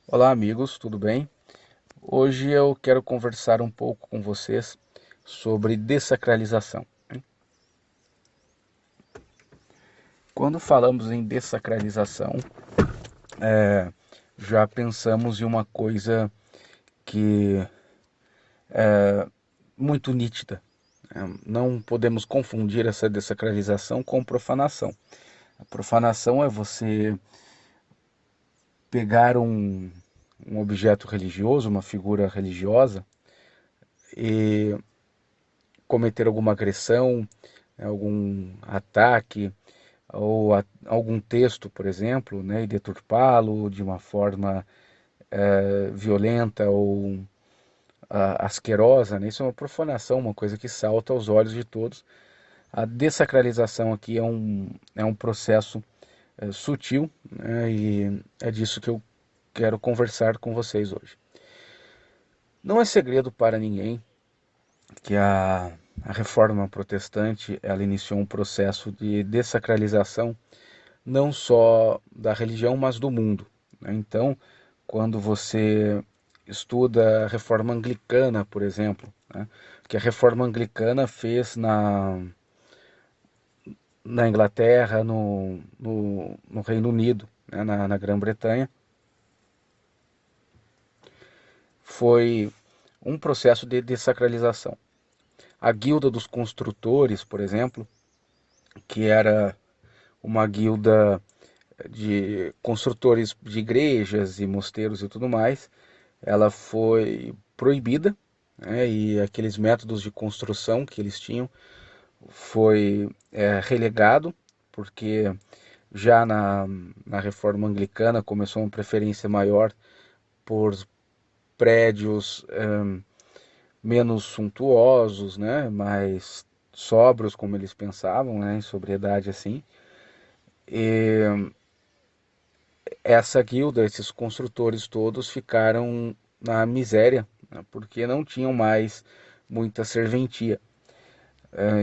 Olá, amigos, tudo bem? Hoje eu quero conversar um pouco com vocês sobre dessacralização. Quando falamos em dessacralização, já pensamos em uma coisa que é muito nítida. Não podemos confundir essa dessacralização com profanação. A profanação é você pegar um objeto religioso, uma figura religiosa, e cometer alguma agressão, algum ataque, ou algum texto, por exemplo, né, e deturpá-lo de uma forma violenta ou asquerosa, né? Isso é uma profanação, uma coisa que salta aos olhos de todos. A dessacralização aqui é um processo sutil, né, e é disso que eu quero conversar com vocês hoje. Não é segredo para ninguém que a reforma protestante ela iniciou um processo de dessacralização não só da religião, mas do mundo, né? Então, quando você estuda a reforma anglicana, por exemplo, né, que a reforma anglicana fez na Inglaterra, no Reino Unido, né, na Grã-Bretanha, foi um processo de dessacralização. A Guilda dos Construtores, por exemplo, que era uma guilda de construtores de igrejas e mosteiros e tudo mais, ela foi proibida, né, e aqueles métodos de construção que eles tinham foi relegado, porque já na reforma anglicana começou uma preferência maior por prédios menos suntuosos, né, mais sóbrios, como eles pensavam, né, em sobriedade assim. E essa guilda, esses construtores todos ficaram na miséria, né, porque não tinham mais muita serventia.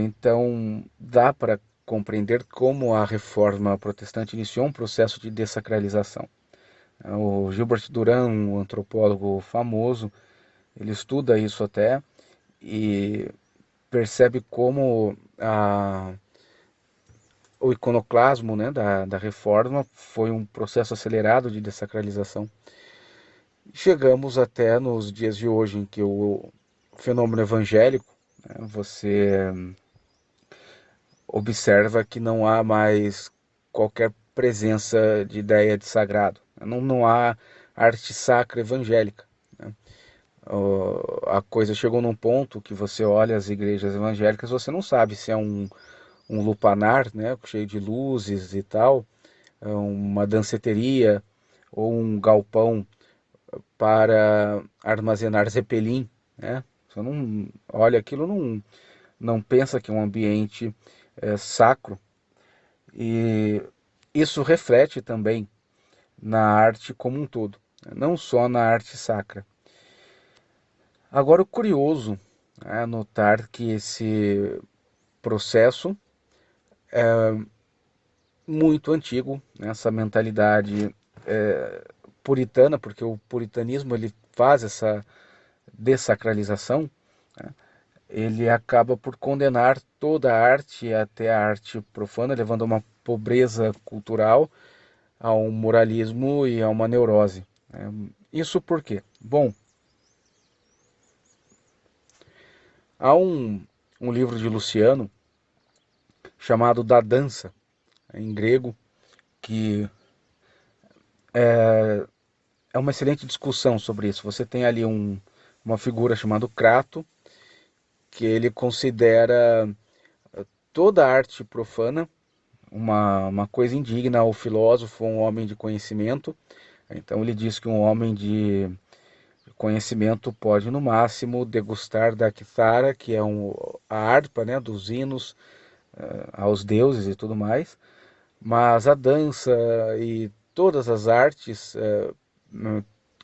Então, dá para compreender como a reforma protestante iniciou um processo de dessacralização. O Gilbert Durant, um antropólogo famoso, ele estuda isso até e percebe como o iconoclasmo, né, da reforma foi um processo acelerado de dessacralização. Chegamos até nos dias de hoje em que o fenômeno evangélico, né, você observa que não há mais qualquer presença de ideia de sagrado. Não há arte sacra evangélica, né? A coisa chegou num ponto que você olha as igrejas evangélicas, você não sabe se é um lupanar, né, cheio de luzes e tal, é uma danceteria ou um galpão para armazenar zeppelin, né? Você não olha aquilo, não pensa que é um ambiente sacro. E isso reflete também na arte como um todo, não só na arte sacra. Agora, o curioso é notar que esse processo muito antigo, né, essa mentalidade puritana, porque o puritanismo ele faz essa dessacralização, né, ele acaba por condenar toda a arte, até a arte profana, levando a uma pobreza cultural, a um moralismo e a uma neurose, né? Isso por quê? Bom, há um livro de Luciano chamado Da Dança, em grego, que é uma excelente discussão sobre isso. Você tem ali uma figura chamada Crato, que ele considera toda a arte profana uma coisa indigna ao filósofo, um homem de conhecimento. Então ele diz que um homem de conhecimento pode, no máximo, degustar da quithara, que é a harpa, né, dos hinos aos deuses e tudo mais, mas a dança e todas as artes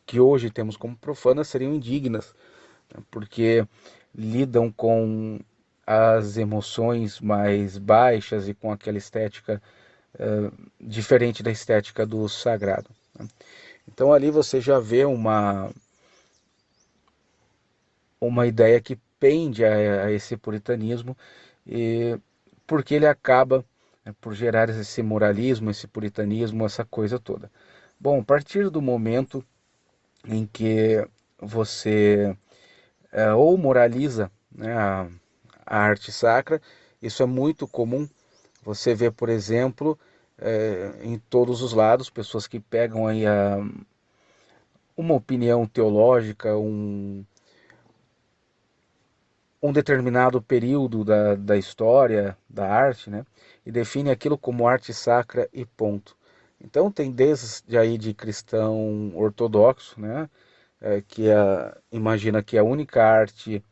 que hoje temos como profanas seriam indignas, né, porque lidam com as emoções mais baixas e com aquela estética diferente da estética do sagrado, né? Então ali você já vê uma ideia que pende a esse puritanismo, e, porque ele acaba, né, por gerar esse moralismo, esse puritanismo, essa coisa toda. Bom, a partir do momento em que você ou moraliza, né, a arte sacra, isso é muito comum. Você vê, por exemplo, em todos os lados, pessoas que pegam aí uma opinião teológica, um determinado período da história, da arte, né? E define aquilo como arte sacra e ponto. Então tem desde aí de cristão ortodoxo, né? Imagina que a única arte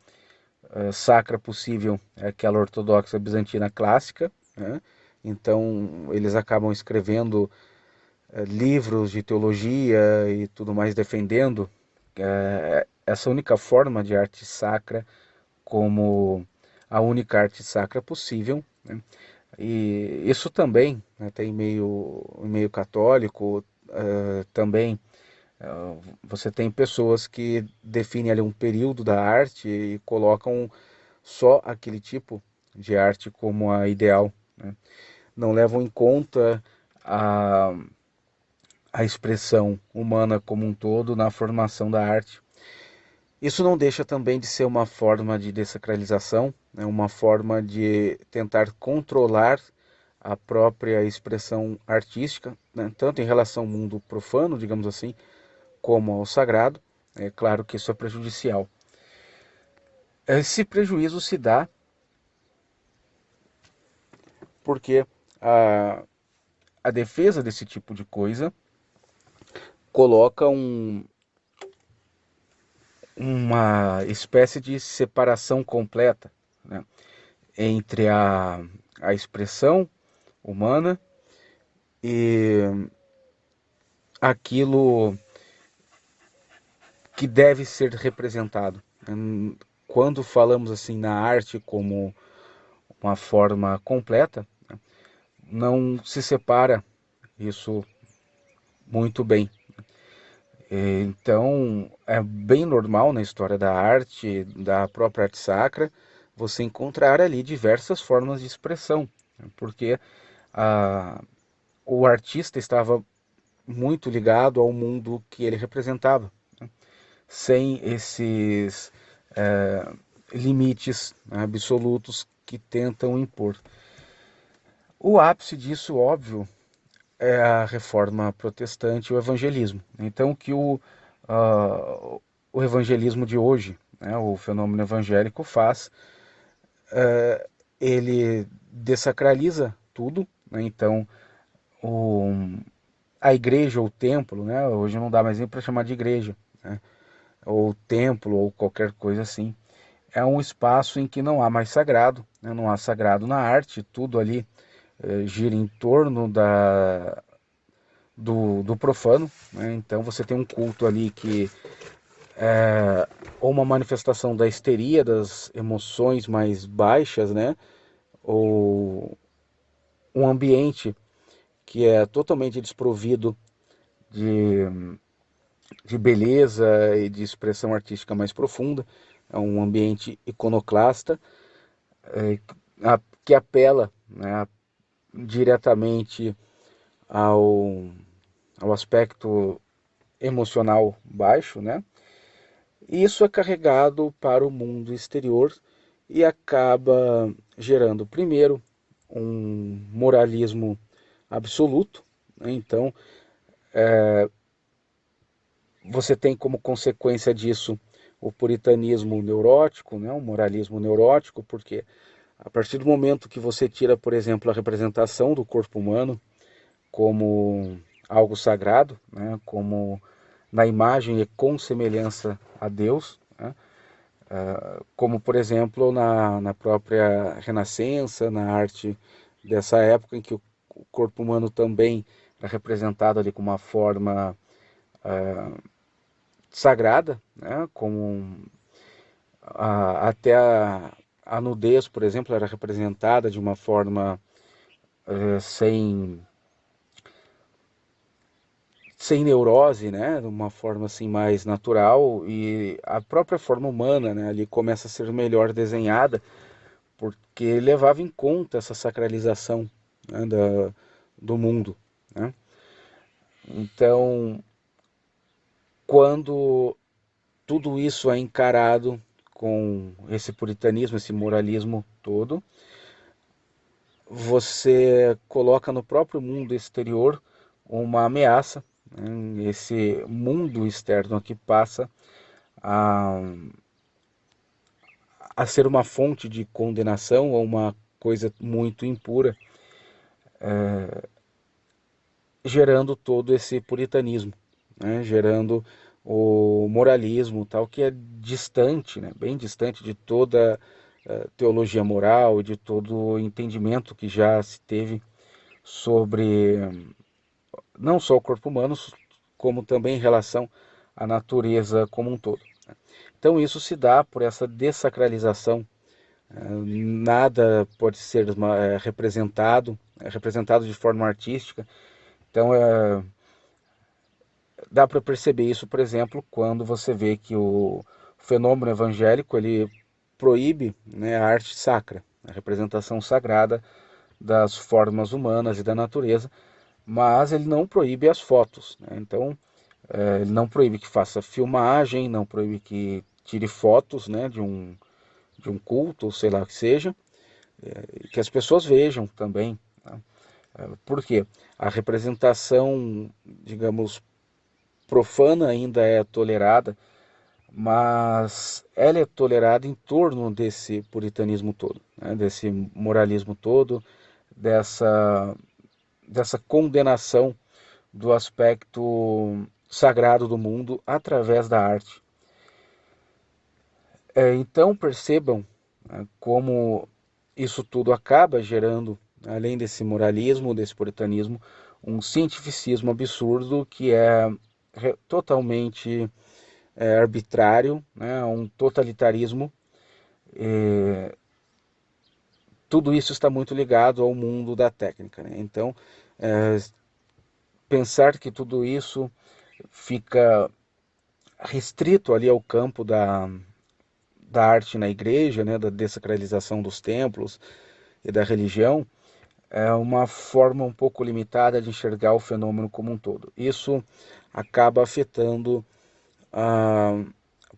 sacra possível é aquela ortodoxa bizantina clássica, né? Então eles acabam escrevendo livros de teologia e tudo mais defendendo essa única forma de arte sacra como a única arte sacra possível, né? E isso também, né, tem meio católico, também você tem pessoas que definem ali um período da arte e colocam só aquele tipo de arte como a ideal, né? Não levam em conta a, a expressão humana como um todo na formação da arte. Isso não deixa também de ser uma forma de desacralização, né, uma forma de tentar controlar a própria expressão artística, né, tanto em relação ao mundo profano, digamos assim, como ao sagrado. É claro que isso é prejudicial. Esse prejuízo se dá porque a defesa desse tipo de coisa coloca uma espécie de separação completa, né, entre a expressão humana e aquilo que deve ser representado. Quando falamos assim na arte como uma forma completa, não se separa isso muito bem. Então, é bem normal na história da arte, da própria arte sacra, você encontrar ali diversas formas de expressão, né, porque a, o artista estava muito ligado ao mundo que ele representava, sem esses limites, né, absolutos que tentam impor. O ápice disso, óbvio, é a reforma protestante e o evangelismo. Então, o evangelismo de hoje, né, o fenômeno evangélico faz, ele desacraliza tudo, né? Então, o, a igreja ou o templo, né, hoje não dá mais nem para chamar de igreja, né, ou templo ou qualquer coisa assim, é um espaço em que não há mais sagrado, né, não há sagrado na arte, tudo ali gira em torno do profano, né? Então você tem um culto ali que ou uma manifestação da histeria, das emoções mais baixas, né? Ou um ambiente que é totalmente desprovido de, de beleza e de expressão artística mais profunda. É um ambiente iconoclasta, que apela, né, diretamente ao, ao aspecto emocional baixo, né? E isso é carregado para o mundo exterior e acaba gerando, primeiro, um moralismo absoluto, né? Então, você tem como consequência disso o puritanismo neurótico, né? O moralismo neurótico, porque a partir do momento que você tira, por exemplo, a representação do corpo humano como algo sagrado, né? Como na imagem e com semelhança a Deus, né? Como por exemplo na própria Renascença, na arte dessa época em que o corpo humano também era representado ali com uma forma sagrada, né? Como até a nudez, por exemplo, era representada de uma forma sem, sem neurose, né, de uma forma assim mais natural, e a própria forma humana, né, ali começa a ser melhor desenhada, porque levava em conta essa sacralização, né, do mundo, né? Então, quando tudo isso é encarado com esse puritanismo, esse moralismo todo, você coloca no próprio mundo exterior uma ameaça, né? Esse mundo externo que passa a, a ser uma fonte de condenação ou uma coisa muito impura, gerando todo esse puritanismo, né? Gerando o moralismo tal, que é distante, né? Bem distante de toda teologia moral e de todo o entendimento que já se teve sobre não só o corpo humano, como também em relação à natureza como um todo. Então isso se dá por essa dessacralização. Nada pode ser representado, representado de forma artística. Então dá para perceber isso, por exemplo, quando você vê que o fenômeno evangélico ele proíbe, né, a arte sacra, a representação sagrada das formas humanas e da natureza, mas ele não proíbe as fotos, né? Então ele não proíbe que faça filmagem, não proíbe que tire fotos, né, de um culto, ou sei lá o que seja, que as pessoas vejam também. Tá? Por quê? A representação, digamos, profana ainda é tolerada, mas ela é tolerada em torno desse puritanismo todo, né? Desse moralismo todo, dessa, dessa condenação do aspecto sagrado do mundo através da arte. Então percebam, né, como isso tudo acaba gerando, além desse moralismo, desse puritanismo, um cientificismo absurdo que é totalmente arbitrário, né, um totalitarismo. Tudo isso está muito ligado ao mundo da técnica, né? Então, é, pensar que tudo isso fica restrito ali ao campo da arte na igreja, né, da dessacralização dos templos e da religião, é uma forma um pouco limitada de enxergar o fenômeno como um todo. Isso acaba afetando a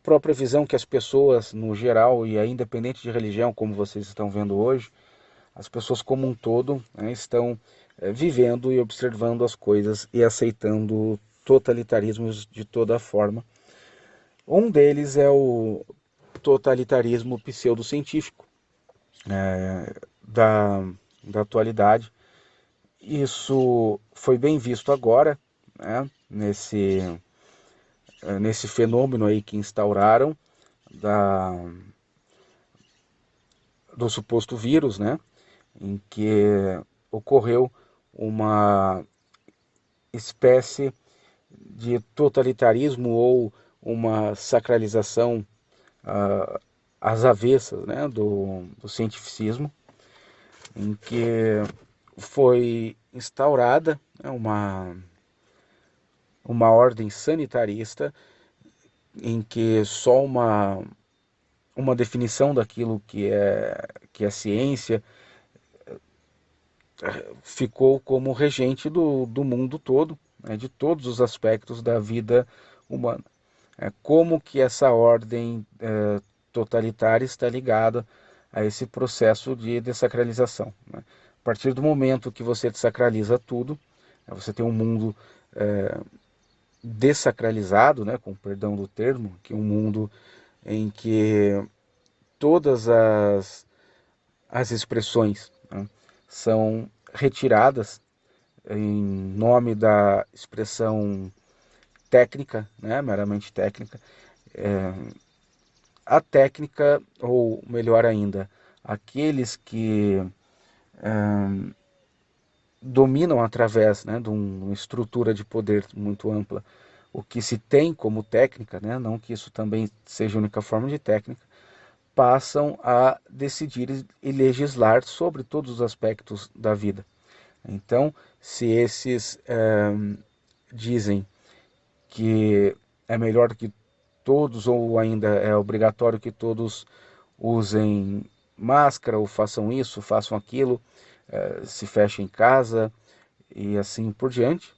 própria visão que as pessoas, no geral, e é independente de religião, como vocês estão vendo hoje, as pessoas como um todo, né, estão vivendo e observando as coisas e aceitando totalitarismos de toda forma. Um deles é o totalitarismo pseudocientífico da, da atualidade. Isso foi bem visto agora, né, nesse fenômeno aí que instauraram da, do suposto vírus, né, em que ocorreu uma espécie de totalitarismo ou uma sacralização às avessas, né, do cientificismo, em que foi instaurada, né, uma ordem sanitarista em que só uma definição daquilo que é ciência ficou como regente do mundo todo, né, de todos os aspectos da vida humana. Como que essa ordem totalitária está ligada a esse processo de dessacralização, né? A partir do momento que você desacraliza tudo, você tem um mundo dessacralizado, né, com perdão do termo, que é um mundo em que todas as expressões, né, são retiradas em nome da expressão técnica, né, meramente técnica. A técnica, ou melhor ainda, aqueles que dominam através, né, de uma estrutura de poder muito ampla o que se tem como técnica, né, não que isso também seja a única forma de técnica, passam a decidir e legislar sobre todos os aspectos da vida. Então, se esses dizem que é melhor que todos, ou ainda é obrigatório que todos usem máscara, ou façam isso, façam aquilo, se fechem em casa e assim por diante.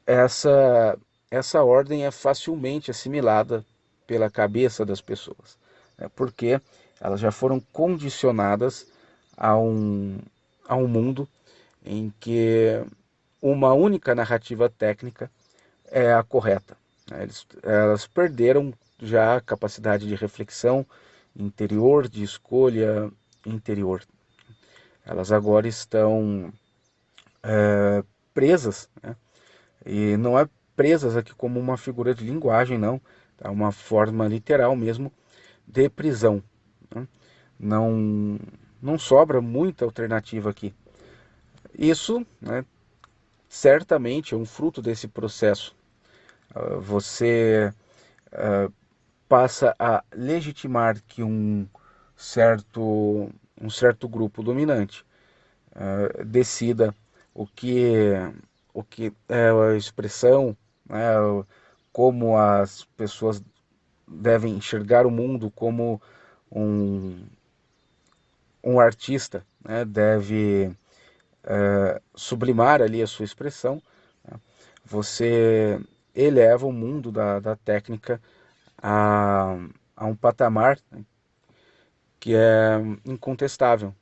Essa, essa ordem é facilmente assimilada pela cabeça das pessoas, né? Porque elas já foram condicionadas a a um mundo em que uma única narrativa técnica é a correta, né? Elas perderam já a capacidade de reflexão interior, de escolha interior. Elas agora estão presas, né? E não é presas aqui como uma figura de linguagem, não. É uma forma literal mesmo de prisão, né? Não, não sobra muita alternativa aqui. Isso, né, certamente é um fruto desse processo. Você passa a legitimar que um certo grupo dominante decida o que, o que é a expressão, né, como as pessoas devem enxergar o mundo, como um, um artista, né, deve sublimar ali a sua expressão. Né? Você eleva o mundo da técnica a, a um patamar, né, que é incontestável.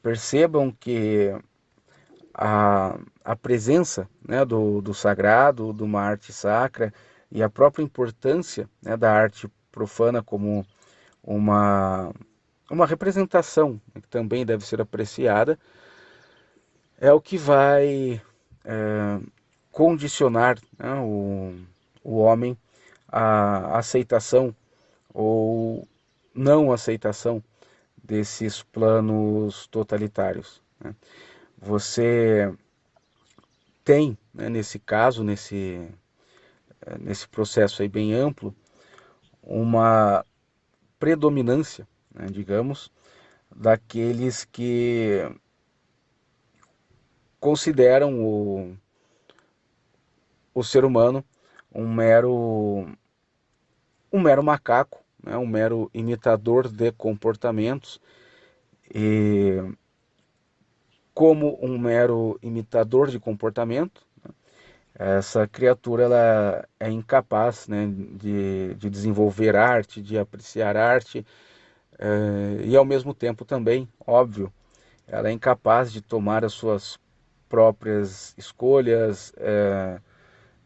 Percebam que a presença, né, do sagrado, de uma arte sacra, e a própria importância, né, da arte profana como uma, uma representação, né, que também deve ser apreciada, é o que vai condicionar, né, o homem à aceitação ou não aceitação desses planos totalitários, né? Você tem, né, nesse caso, nesse processo aí bem amplo, uma predominância, né, digamos, daqueles que consideram o ser humano um um mero macaco, né, um mero imitador de comportamentos, e como um mero imitador de comportamento, essa criatura ela é incapaz, né, de desenvolver arte, de apreciar arte, e ao mesmo tempo também, óbvio, ela é incapaz de tomar as suas próprias escolhas,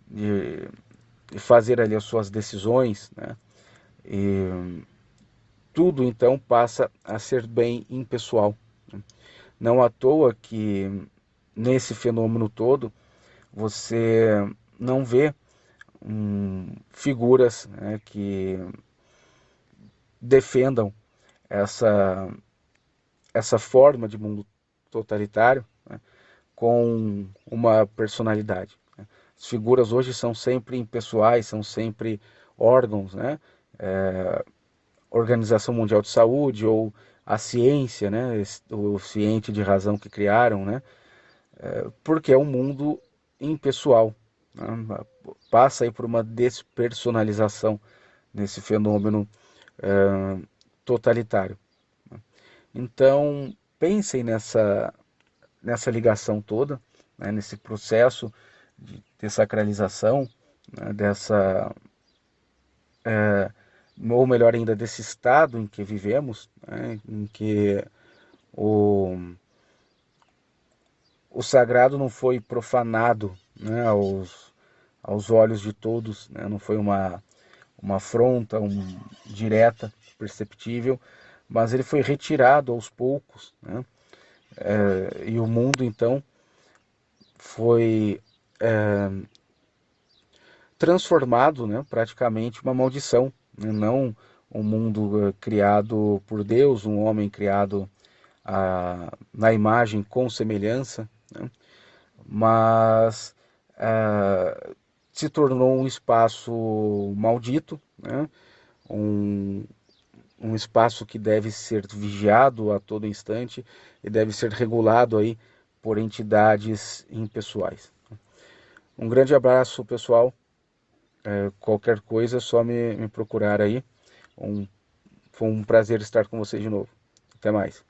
de, de fazer ali as suas decisões, né? E tudo então passa a ser bem impessoal. Não à toa que nesse fenômeno todo você não vê figuras, né, que defendam essa, essa forma de mundo totalitário, né, com uma personalidade, né? As figuras hoje são sempre impessoais, são sempre órgãos, né? Organização Mundial de Saúde ou a ciência, né? O ciente de razão que criaram, né? Porque é um mundo impessoal, né? Passa aí por uma despersonalização nesse fenômeno totalitário. Então, pensem nessa ligação toda, né, nesse processo de desacralização, né, ou melhor ainda, desse estado em que vivemos, né, em que o, o sagrado não foi profanado, né, aos olhos de todos, né, não foi uma afronta direta, perceptível, mas ele foi retirado aos poucos, né, e o mundo então foi transformado, né, praticamente uma maldição, né, não um mundo criado por Deus, um homem criado na imagem com semelhança, né, mas se tornou um espaço maldito, né, um, um espaço que deve ser vigiado a todo instante e deve ser regulado aí por entidades impessoais. Um grande abraço, pessoal. Qualquer coisa é só me procurar aí. Um, foi um prazer estar com vocês de novo. Até mais.